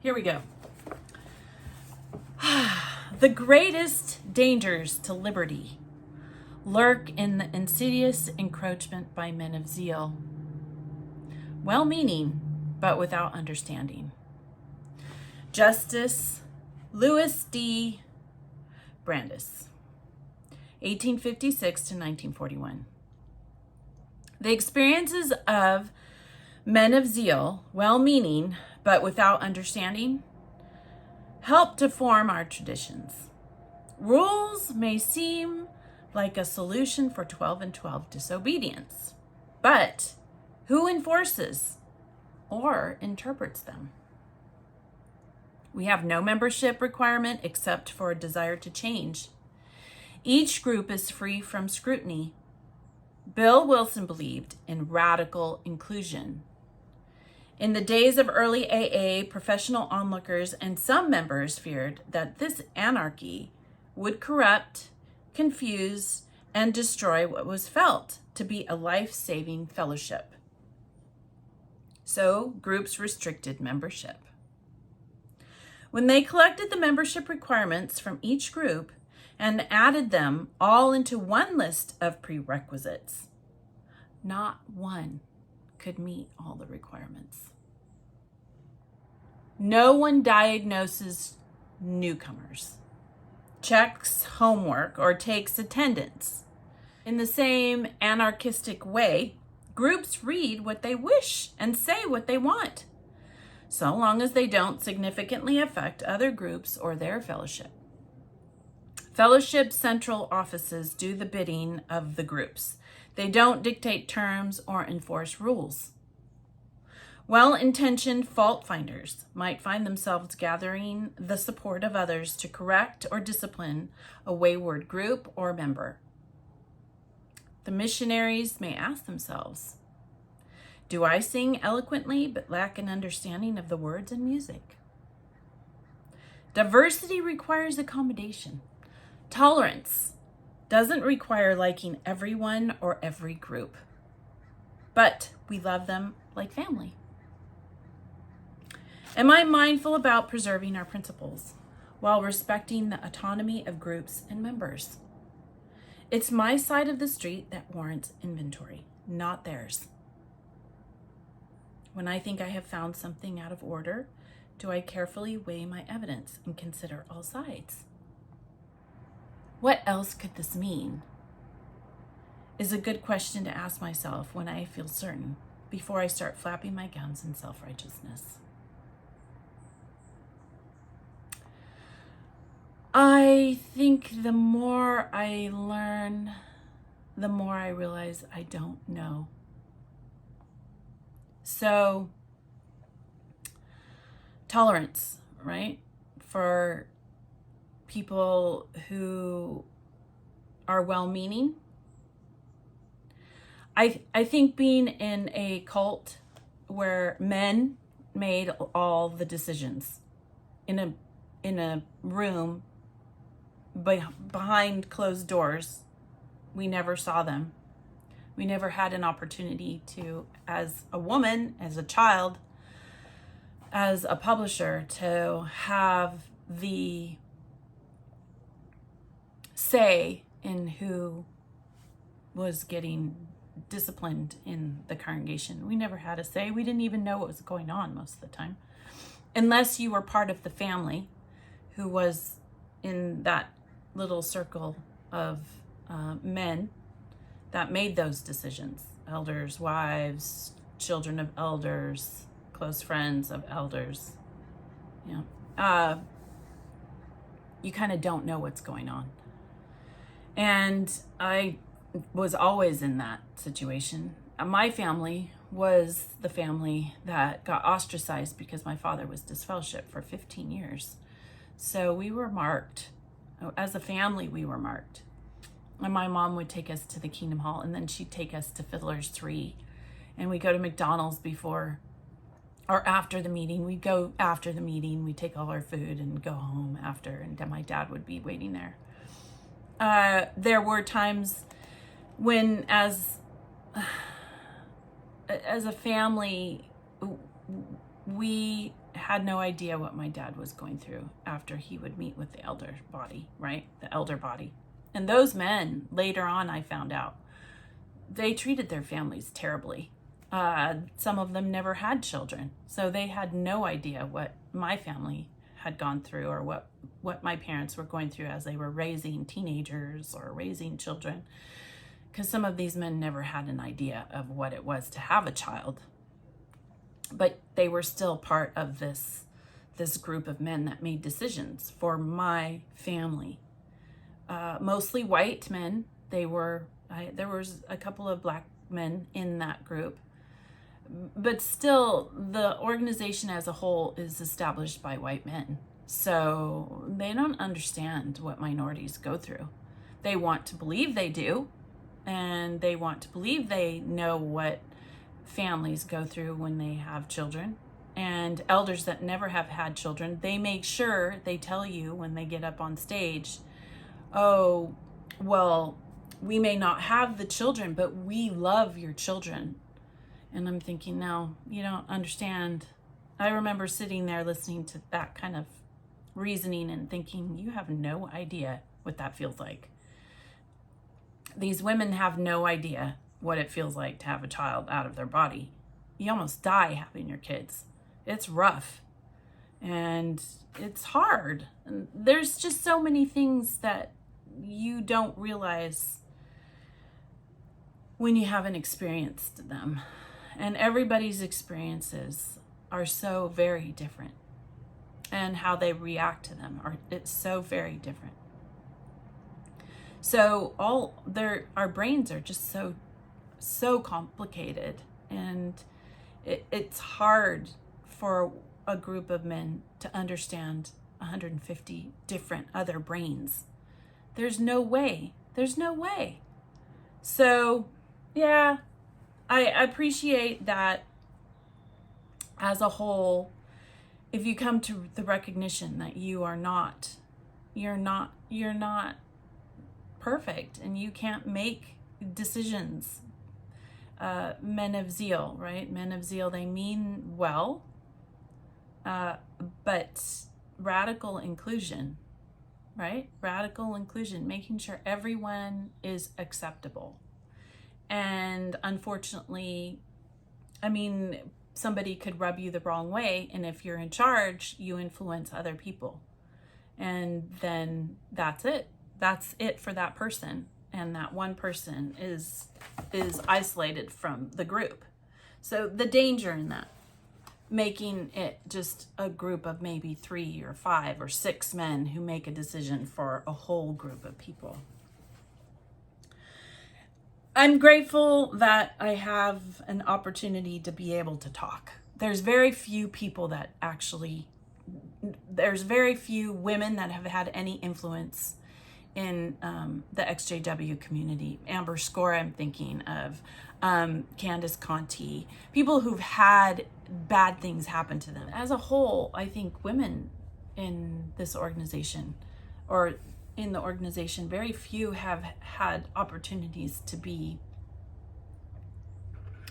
Here we go. The greatest dangers to liberty lurk in the insidious encroachment by men of zeal, well-meaning, but without understanding. Justice Louis D. Brandeis, 1856 to 1941. The experiences of men of zeal, well-meaning, but without understanding, help to form our traditions. Rules may seem like a solution for 12 and 12 disobedience, but who enforces or interprets them? We have no membership requirement except for a desire to change. Each group is free from scrutiny. Bill Wilson believed in radical inclusion. In the days of early AA, professional onlookers and some members feared that this anarchy would corrupt, confuse, and destroy what was felt to be a life-saving fellowship. So groups restricted membership. When they collected the membership requirements from each group and added them all into one list of prerequisites, not one could meet all the requirements. No one diagnoses newcomers, checks homework, or takes attendance. In the same anarchistic way, groups read what they wish and say what they want, so long as they don't significantly affect other groups or their fellowship. Fellowship central offices do the bidding of the groups. They don't dictate terms or enforce rules. Well-intentioned fault finders might find themselves gathering the support of others to correct or discipline a wayward group or member. The missionaries may ask themselves, do I sing eloquently but lack an understanding of the words and music? Diversity requires accommodation. Tolerance doesn't require liking everyone or every group, but we love them like family. Am I mindful about preserving our principles while respecting the autonomy of groups and members? It's my side of the street that warrants inventory, not theirs. When I think I have found something out of order, do I carefully weigh my evidence and consider all sides? What else could this mean? Is a good question to ask myself when I feel certain, before I start flapping my gums in self-righteousness. I think the more I learn, the more I realize I don't know. So, tolerance, right? For people who are well-meaning. I think being in a cult where men made all the decisions in a room behind closed doors, we never saw them. We never had an opportunity to, as a woman, as a child, as a publisher, to have the say in who was getting disciplined in the congregation. We never had a say. We didn't even know what was going on most of the time, unless you were part of the family who was in that little circle of men that made those decisions. Elders, wives, children of elders, close friends of elders. You kind of don't know what's going on. And I was always in that situation. My family was the family that got ostracized because my father was disfellowshipped for 15 years. So we were marked. As a family, we were marked. And my mom would take us to the Kingdom Hall, and then she'd take us to Fiddler's 3. And we'd go to McDonald's before or after the meeting. We'd go after the meeting. We'd take all our food and go home after, and then my dad would be waiting there. There were times when, as a family, we had no idea what my dad was going through after he would meet with the elder body, right? The elder body. And those men, later on, I found out, they treated their families terribly. Some of them never had children, so they had no idea what my family had gone through, or what my parents were going through as they were raising teenagers or raising children, because some of these men never had an idea of what it was to have a child. But they were still part of this group of men that made decisions for my family. Mostly white men. There was a couple of black men in that group, but still the organization as a whole is established by white men. So they don't understand what minorities go through. They want to believe they do, and they want to believe they know what families go through when they have children. And elders that never have had children, they make sure they tell you when they get up on stage, oh, well, we may not have the children, but we love your children. And I'm thinking, no, you don't understand. I remember sitting there listening to that kind of reasoning and thinking, you have no idea what that feels like. These women have no idea what it feels like to have a child out of their body. You almost die having your kids. It's rough and it's hard. And there's just so many things that you don't realize when you haven't experienced them. And everybody's experiences are so very different, and how they react to them it's so very different. So our brains are just so complicated, and it's hard for a group of men to understand 150 different other brains. There's no way. So yeah, I appreciate that as a whole, if you come to the recognition that you're not perfect, and you can't make decisions. Men of zeal, right? Men of zeal, they mean well, but radical inclusion, right? Radical inclusion, making sure everyone is acceptable. And unfortunately, I mean, somebody could rub you the wrong way, and if you're in charge, you influence other people. And then that's it. That's it for that person. And that one person is isolated from the group. So the danger in that, making it just a group of maybe 3 or 5 or 6 men who make a decision for a whole group of people. I'm grateful that I have an opportunity to be able to talk. There's very few women that have had any influence in the ExJW community. Amber Score, I'm thinking of, Candace Conti, people who've had bad things happen to them. As a whole, I think women in this organization, or in the organization, very few have had opportunities to be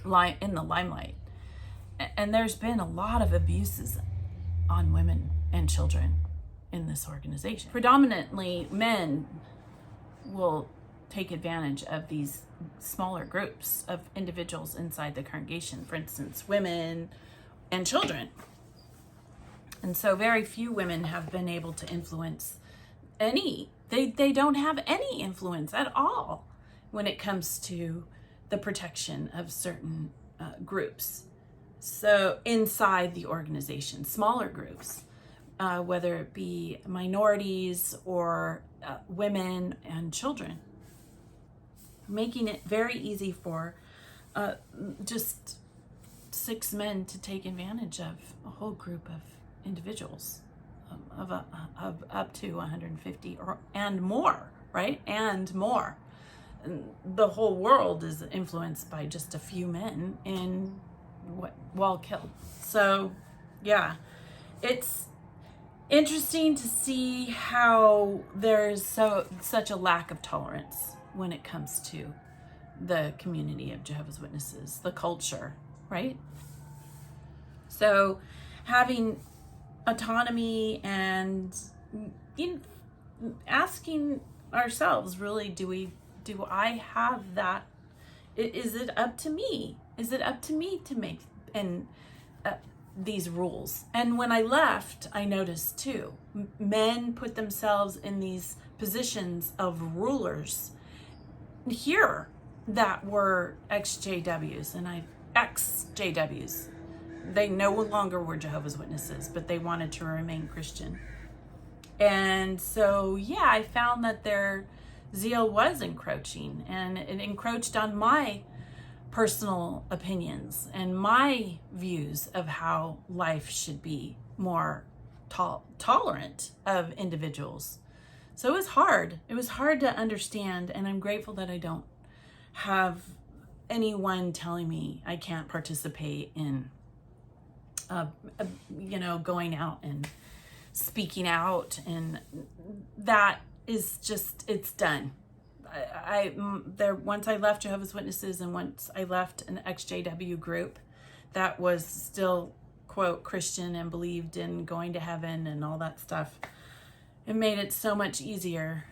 in the limelight. And there's been a lot of abuses on women and children in this organization. Predominantly, men will take advantage of these smaller groups of individuals inside the congregation, for instance, women and children. And so very few women have been able to influence they don't have any influence at all when it comes to the protection of certain groups. So inside the organization, smaller groups, whether it be minorities or women and children, making it very easy for just 6 men to take advantage of a whole group of individuals, of up to 150 and more, right? And more. And the whole world is influenced by just a few men killed. So yeah, it's interesting to see how there's such a lack of tolerance when it comes to the community of Jehovah's Witnesses, the culture, right? So having autonomy and asking ourselves, really, do I have that? Is it up to me? Is it up to me to make these rules? And when I left, I noticed too, men put themselves in these positions of rulers here that were ex-JWs and ex-JWs. They no longer were Jehovah's Witnesses, but they wanted to remain Christian. And so, yeah, I found that their zeal was encroaching, and it encroached on my personal opinions and my views of how life should be more tolerant of individuals. So it was hard. It was hard to understand, and I'm grateful that I don't have anyone telling me I can't participate in, going out and speaking out, and that is just, it's done. Once I left Jehovah's Witnesses and once I left an ExJW group that was still, quote, Christian and believed in going to heaven and all that stuff, it made it so much easier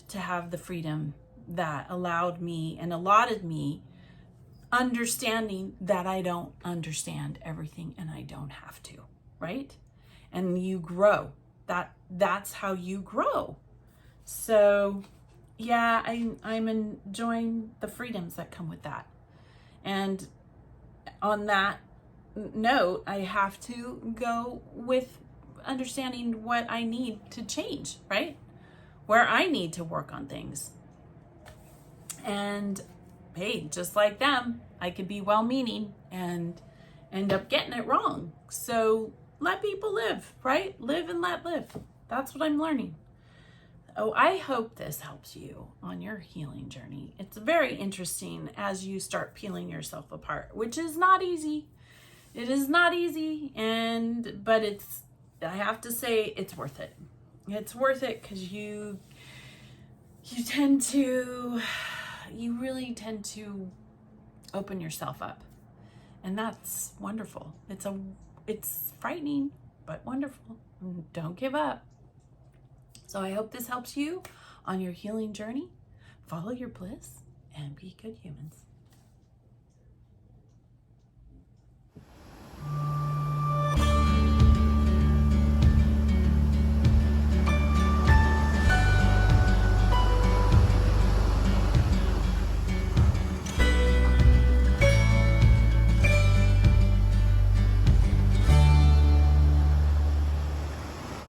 to have the freedom that allowed me and allotted me understanding that I don't understand everything and I don't have to, right? And you grow. That's how you grow. So yeah, I'm enjoying the freedoms that come with that. And on that note, I have to go with understanding what I need to change, right? Where I need to work on things. And hey, just like them, I could be well-meaning and end up getting it wrong. So let people live, right? Live and let live. That's what I'm learning. Oh, I hope this helps you on your healing journey. It's very interesting as you start peeling yourself apart, which is not easy. It is not easy, but I have to say, it's worth it. It's worth it because you really tend to open yourself up, and that's wonderful. It's frightening, but wonderful. Don't give up. So I hope this helps you on your healing journey. Follow your bliss and be good humans.